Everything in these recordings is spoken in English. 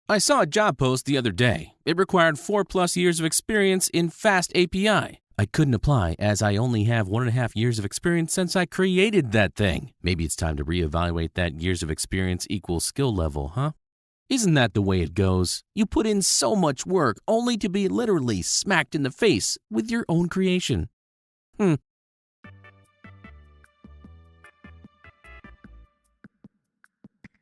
I saw a job post the other day. It required 4+ years of experience in Fast API. I couldn't apply as I only have 1.5 years of experience since I created that thing. Maybe it's time to reevaluate that years of experience equals skill level, huh? Isn't that the way it goes? You put in so much work only to be literally smacked in the face with your own creation.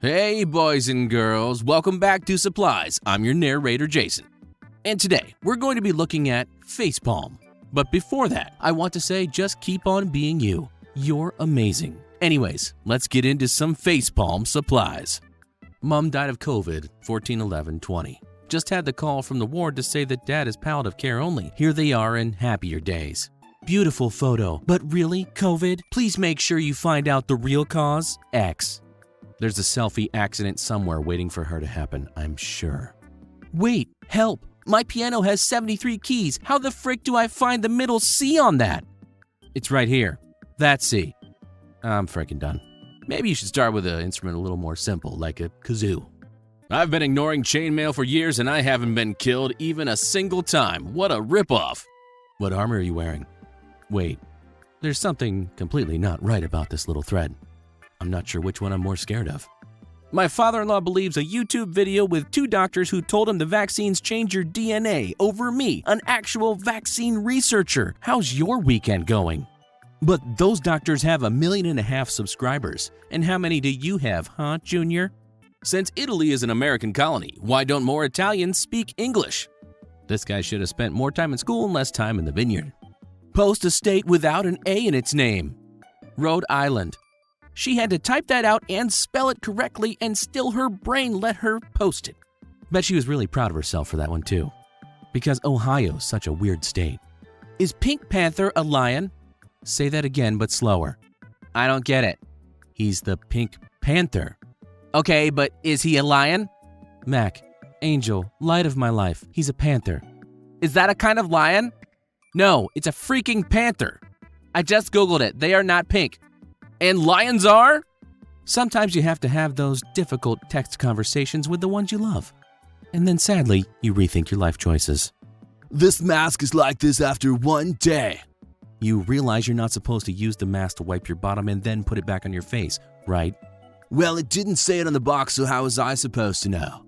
Hey boys and girls, welcome back to Supplies. I'm your narrator Jason. And today, we're going to be looking at facepalm. But before that, I want to say just keep on being you. You're amazing. Anyways, let's get into some facepalm supplies. Mom died of COVID, 14/11/20. Just had the call from the ward to say that dad is palliative care only. Here they are in happier days. Beautiful photo, but really, COVID? Please make sure you find out the real cause. X. There's a selfie accident somewhere waiting for her to happen, I'm sure. Wait, help! My piano has 73 keys. How the frick do I find the middle C on that? It's right here. That C. I'm frickin' done. Maybe you should start with an instrument a little more simple, like a kazoo. I've been ignoring chainmail for years and I haven't been killed even a single time. What a ripoff! What armor are you wearing? Wait, there's something completely not right about this little thread. I'm not sure which one I'm more scared of. My father-in-law believes a YouTube video with 2 doctors who told him the vaccines change your DNA over me, an actual vaccine researcher. How's your weekend going? But those doctors have 1.5 million subscribers. And how many do you have, huh, Junior? Since Italy is an American colony, why don't more Italians speak English? This guy should have spent more time in school and less time in the vineyard. Post a state without an A in its name. Rhode Island. She had to type that out and spell it correctly, and still her brain let her post it. Bet she was really proud of herself for that one too. Because Ohio's such a weird state. Is Pink Panther a lion? Say that again, but slower. I don't get it. He's the Pink Panther. Okay, but is he a lion? Mac, Angel, light of my life. He's a panther. Is that a kind of lion? No, it's a freaking panther. I just Googled it. They are not pink. And lions are? Sometimes you have to have those difficult text conversations with the ones you love. And then sadly, you rethink your life choices. This mask is like this after 1 day. You realize you're not supposed to use the mask to wipe your bottom and then put it back on your face, right? Well, it didn't say it on the box, so how was I supposed to know?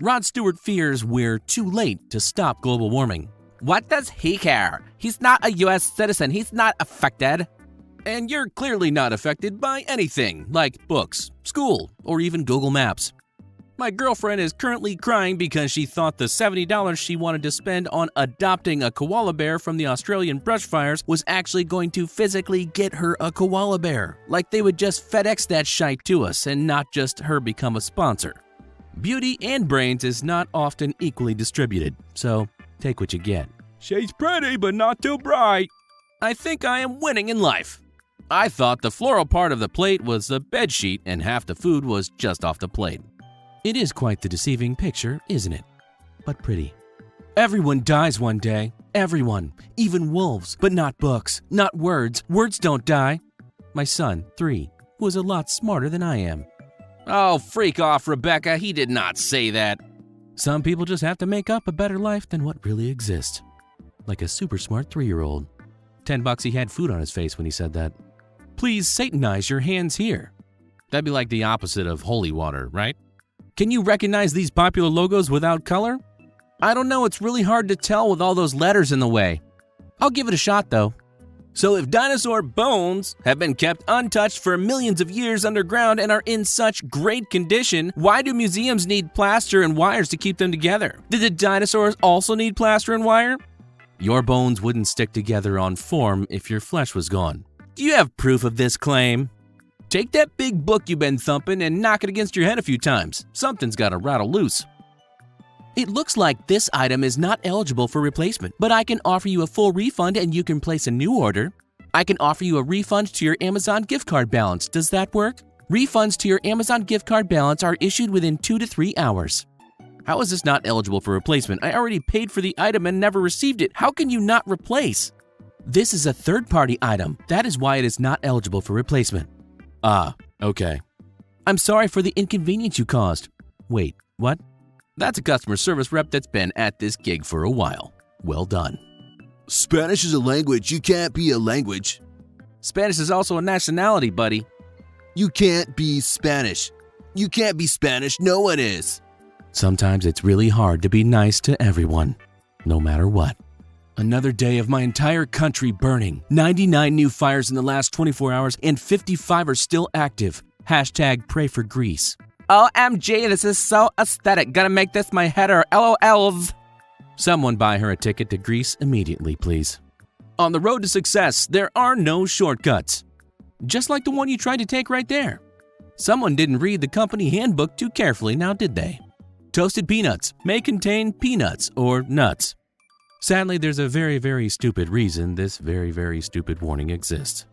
Rod Stewart fears we're too late to stop global warming. What does he care? He's not a U.S. citizen. He's not affected. And you're clearly not affected by anything, like books, school, or even Google Maps. My girlfriend is currently crying because she thought the $70 she wanted to spend on adopting a koala bear from the Australian brush fires was actually going to physically get her a koala bear. Like they would just FedEx that shite to us and not just her become a sponsor. Beauty and brains is not often equally distributed, so take what you get. She's pretty, but not too bright. I think I am winning in life. I thought the floral part of the plate was the bed sheet and half the food was just off the plate. It is quite the deceiving picture, isn't it? But pretty. Everyone dies one day. Everyone. Even wolves, but not books, not words. Words don't die. My son, 3, who is a lot smarter than I am. Oh, freak off, Rebecca. He did not say that. Some people just have to make up a better life than what really exists. Like a super smart 3-year-old. $10 he had food on his face when he said that. Please Satanize your hands here. That'd be like the opposite of holy water, right? Can you recognize these popular logos without color? I don't know, it's really hard to tell with all those letters in the way. I'll give it a shot though. So if dinosaur bones have been kept untouched for millions of years underground and are in such great condition, why do museums need plaster and wires to keep them together? Did the dinosaurs also need plaster and wire? Your bones wouldn't stick together on form if your flesh was gone. Do you have proof of this claim? Take that big book you've been thumping and knock it against your head a few times. Something's got to rattle loose. It looks like this item is not eligible for replacement, but I can offer you a full refund and you can place a new order. I can offer you a refund to your Amazon gift card balance. Does that work? Refunds to your Amazon gift card balance are issued within 2 to 3 hours. How is this not eligible for replacement? I already paid for the item and never received it. How can you not replace? This is a third-party item. That is why it is not eligible for replacement. Ah, okay. I'm sorry for the inconvenience you caused. Wait, what? That's a customer service rep that's been at this gig for a while. Well done. Spanish is a language. You can't be a language. Spanish is also a nationality, buddy. You can't be Spanish. You can't be Spanish. No one is. Sometimes it's really hard to be nice to everyone, no matter what. Another day of my entire country burning. 99 new fires in the last 24 hours and 55 are still active. Hashtag pray for Greece. OMG, this is so aesthetic. Gonna make this my header. LOLs. Someone buy her a ticket to Greece immediately, please. On the road to success, there are no shortcuts. Just like the one you tried to take right there. Someone didn't read the company handbook too carefully, now did they? Toasted peanuts may contain peanuts or nuts. Sadly, there's a very, very stupid reason this very, very stupid warning exists.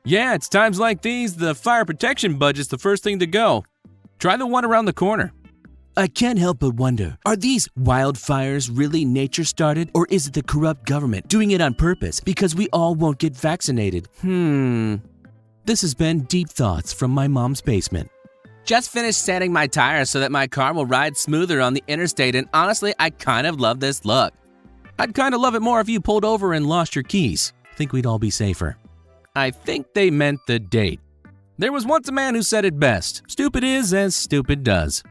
Yeah, it's times like these, the fire protection budget's the first thing to go. Try the one around the corner. I can't help but wonder, are these wildfires really nature-started, or is it the corrupt government doing it on purpose because we all won't get vaccinated? This has been Deep Thoughts from my mom's basement. Just finished sanding my tires so that my car will ride smoother on the interstate, and honestly, I kind of love this look. I'd kind of love it more if you pulled over and lost your keys. Think we'd all be safer. I think they meant the date. There was once a man who said it best. Stupid is as stupid does.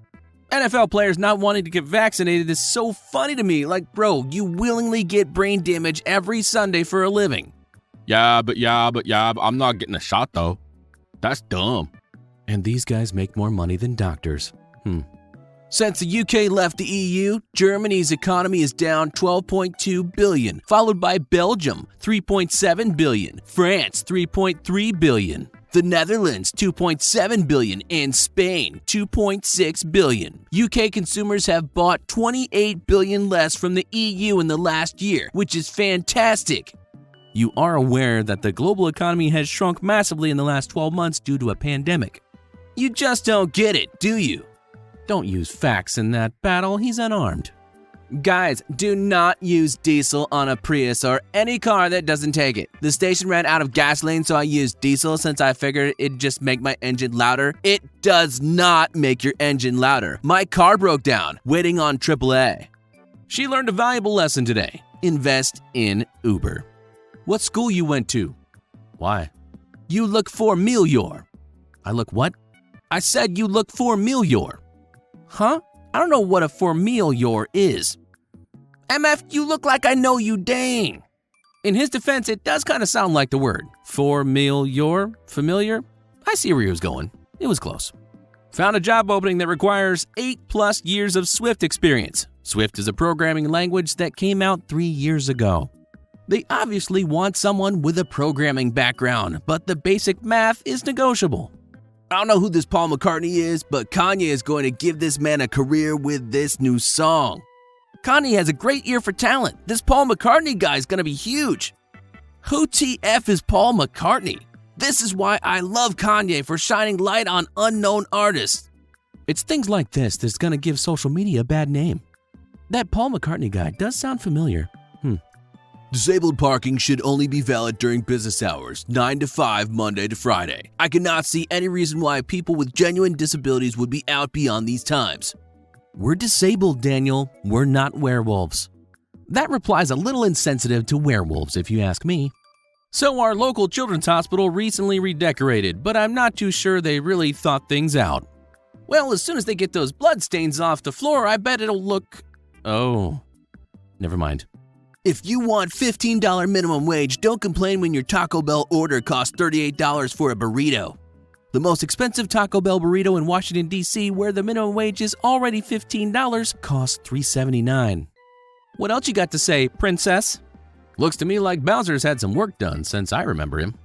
NFL players not wanting to get vaccinated is so funny to me. Like, bro, you willingly get brain damage every Sunday for a living. Yeah, but I'm not getting a shot though. That's dumb. And these guys make more money than doctors. Since the UK left the EU, Germany's economy is down 12.2 billion, followed by Belgium, 3.7 billion, France, 3.3 billion, the Netherlands, 2.7 billion, and Spain, 2.6 billion. UK consumers have bought 28 billion less from the EU in the last year, which is fantastic. You are aware that the global economy has shrunk massively in the last 12 months due to a pandemic. You just don't get it, do you? Don't use facts in that battle, he's unarmed. Guys, do not use diesel on a Prius or any car that doesn't take it. The station ran out of gasoline, so I used diesel since I figured it'd just make my engine louder. It does not make your engine louder. My car broke down, waiting on AAA. She learned a valuable lesson today. Invest in Uber. What school you went to? Why? You look for Melior. I look what? I said you look for Melior. Huh? I don't know what a familiar is. MF, you look like I know you, dang. In his defense, it does kind of sound like the word. Familiar? I see where he was going. It was close. Found a job opening that requires 8+ years of Swift experience. Swift is a programming language that came out 3 years ago. They obviously want someone with a programming background, but the basic math is negotiable. I don't know who this Paul McCartney is, but Kanye is going to give this man a career with this new song. Kanye has a great ear for talent. This Paul McCartney guy is going to be huge. Who TF is Paul McCartney? This is why I love Kanye, for shining light on unknown artists. It's things like this that's going to give social media a bad name. That Paul McCartney guy does sound familiar. Disabled parking should only be valid during business hours, 9 to 5, Monday to Friday. I cannot see any reason why people with genuine disabilities would be out beyond these times. We're disabled, Daniel. We're not werewolves. That reply's a little insensitive to werewolves, if you ask me. So our local children's hospital recently redecorated, but I'm not too sure they really thought things out. Well, as soon as they get those blood stains off the floor, I bet it'll look... Oh, never mind. If you want $15 minimum wage, don't complain when your Taco Bell order costs $38 for a burrito. The most expensive Taco Bell burrito in Washington, D.C., where the minimum wage is already $15, costs $3.79. What else you got to say, princess? Looks to me like Bowser's had some work done since I remember him.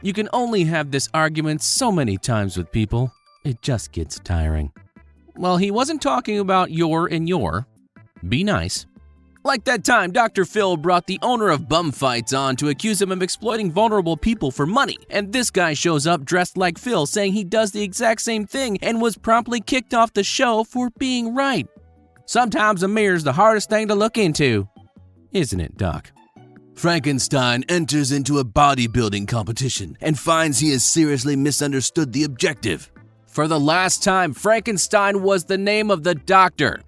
You can only have this argument so many times with people. It just gets tiring. Well, he wasn't talking about your and your. Be nice. Like that time Dr. Phil brought the owner of Bum Fights on to accuse him of exploiting vulnerable people for money. And this guy shows up dressed like Phil, saying he does the exact same thing and was promptly kicked off the show for being right. Sometimes a mirror's the hardest thing to look into. Isn't it, Doc? Frankenstein enters into a bodybuilding competition and finds he has seriously misunderstood the objective. For the last time, Frankenstein was the name of the doctor.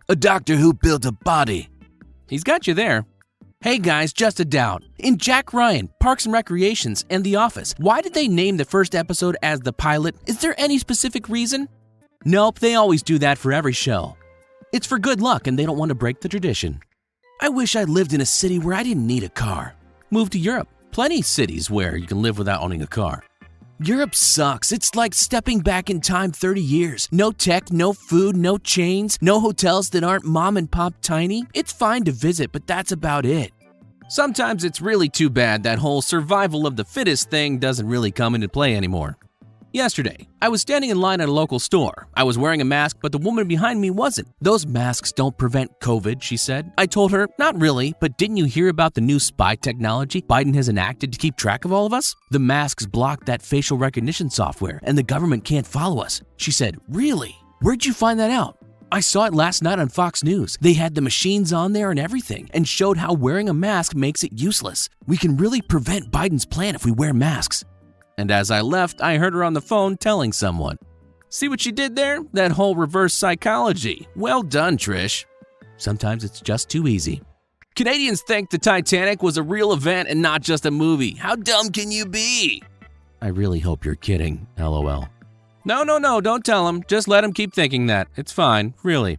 A doctor who built a body. He's got you there. Hey guys, just a doubt. In Jack Ryan, Parks and Recreations, and The Office, why did they name the first episode as the pilot? Is there any specific reason? Nope, they always do that for every show. It's for good luck and they don't want to break the tradition. I wish I lived in a city where I didn't need a car. Move to Europe. Plenty of cities where you can live without owning a car. Europe sucks. It's like stepping back in time 30 years. No tech, no food, no chains, no hotels that aren't mom and pop tiny. It's fine to visit, but that's about it. Sometimes it's really too bad that whole survival of the fittest thing doesn't really come into play anymore. Yesterday, I was standing in line at a local store. I was wearing a mask, but the woman behind me wasn't. Those masks don't prevent COVID, she said. I told her, not really, but didn't you hear about the new spy technology Biden has enacted to keep track of all of us? The masks block that facial recognition software, and the government can't follow us. She said, really? Where'd you find that out? I saw it last night on Fox News. They had the machines on there and everything, and showed how wearing a mask makes it useless. We can really prevent Biden's plan if we wear masks. And as I left, I heard her on the phone telling someone. See what she did there? That whole reverse psychology. Well done, Trish. Sometimes it's just too easy. Canadians think the Titanic was a real event and not just a movie. How dumb can you be? I really hope you're kidding, LOL. No, don't tell him. Just let him keep thinking that. It's fine, really.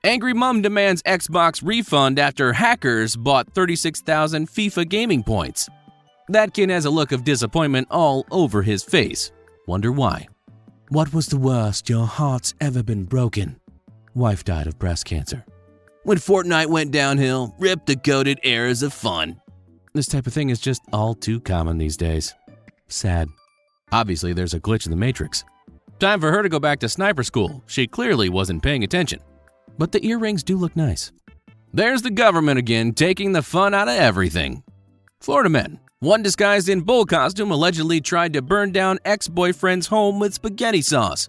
Angry mom demands Xbox refund after hackers bought 36,000 FIFA gaming points. That kid has a look of disappointment all over his face. Wonder why. What was the worst your heart's ever been broken? Wife died of breast cancer. When Fortnite went downhill, rip the goated eras of fun. This type of thing is just all too common these days. Sad. Obviously, there's a glitch in the Matrix. Time for her to go back to sniper school. She clearly wasn't paying attention. But the earrings do look nice. There's the government again, taking the fun out of everything. Florida men. One disguised in bull costume allegedly tried to burn down ex-boyfriend's home with spaghetti sauce.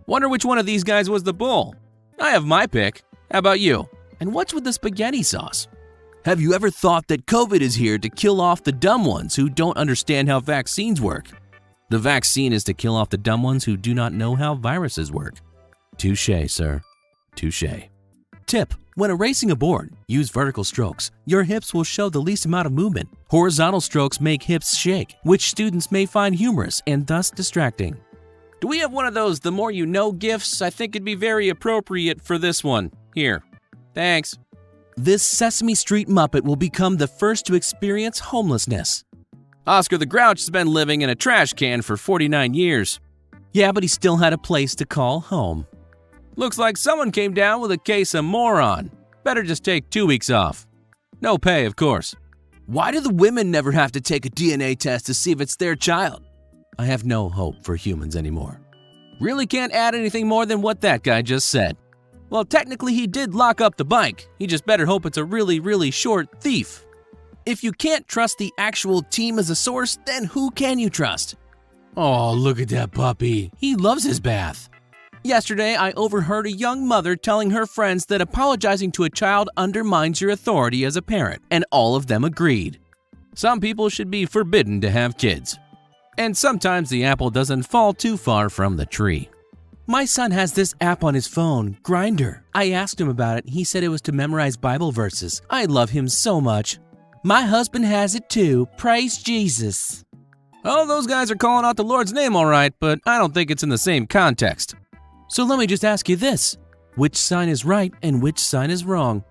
Wonder which one of these guys was the bull? I have my pick. How about you? And what's with the spaghetti sauce? Have you ever thought that COVID is here to kill off the dumb ones who don't understand how vaccines work? The vaccine is to kill off the dumb ones who do not know how viruses work. Touché, sir. Touché. Tip: when erasing a board, use vertical strokes. Your hips will show the least amount of movement. Horizontal strokes make hips shake, which students may find humorous and thus distracting. Do we have one of those the more you know gifts? I think it'd be very appropriate for this one. Here. Thanks. This Sesame Street Muppet will become the first to experience homelessness. Oscar the Grouch has been living in a trash can for 49 years. Yeah, but he still had a place to call home. Looks like someone came down with a case of moron. Better just take 2 weeks off. No pay, of course. Why do the women never have to take a DNA test to see if it's their child? I have no hope for humans anymore. Really can't add anything more than what that guy just said. Well, technically he did lock up the bike. He just better hope it's a really, really short thief. If you can't trust the actual team as a source, then who can you trust? Oh, look at that puppy. He loves his bath. Yesterday, I overheard a young mother telling her friends that apologizing to a child undermines your authority as a parent, and all of them agreed. Some people should be forbidden to have kids. And sometimes the apple doesn't fall too far from the tree. My son has this app on his phone, Grinder. I asked him about it. He said it was to memorize Bible verses. I love him so much. My husband has it too. Praise Jesus. Oh, those guys are calling out the Lord's name all right, but I don't think it's in the same context. So let me just ask you this. Which sign is right and which sign is wrong?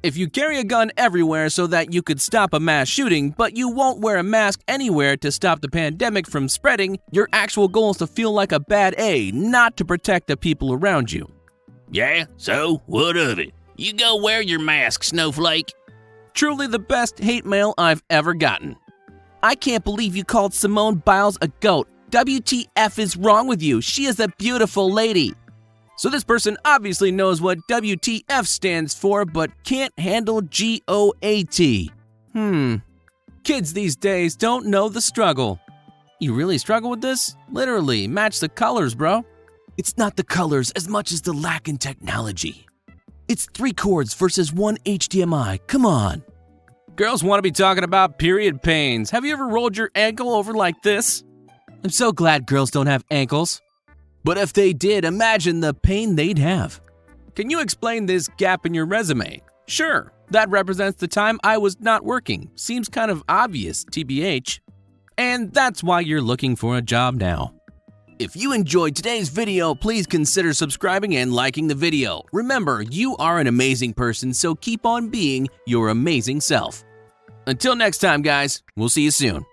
If you carry a gun everywhere so that you could stop a mass shooting, but you won't wear a mask anywhere to stop the pandemic from spreading, your actual goal is to feel like a bad A, not to protect the people around you. Yeah, so what of it? You go wear your mask, snowflake. Truly the best hate mail I've ever gotten. I can't believe you called Simone Biles a goat. WTF is wrong with you? She is a beautiful lady. So this person obviously knows what WTF stands for, but can't handle GOAT. Kids these days don't know the struggle. You really struggle with this? Literally, match the colors, bro. It's not the colors as much as the lack in technology. It's 3 cords versus 1 HDMI. Come on. Girls want to be talking about period pains. Have you ever rolled your ankle over like this? I'm so glad girls don't have ankles. But if they did, imagine the pain they'd have. Can you explain this gap in your resume? Sure, that represents the time I was not working. Seems kind of obvious, TBH. And that's why you're looking for a job now. If you enjoyed today's video, please consider subscribing and liking the video. Remember, you are an amazing person, so keep on being your amazing self. Until next time, guys, we'll see you soon.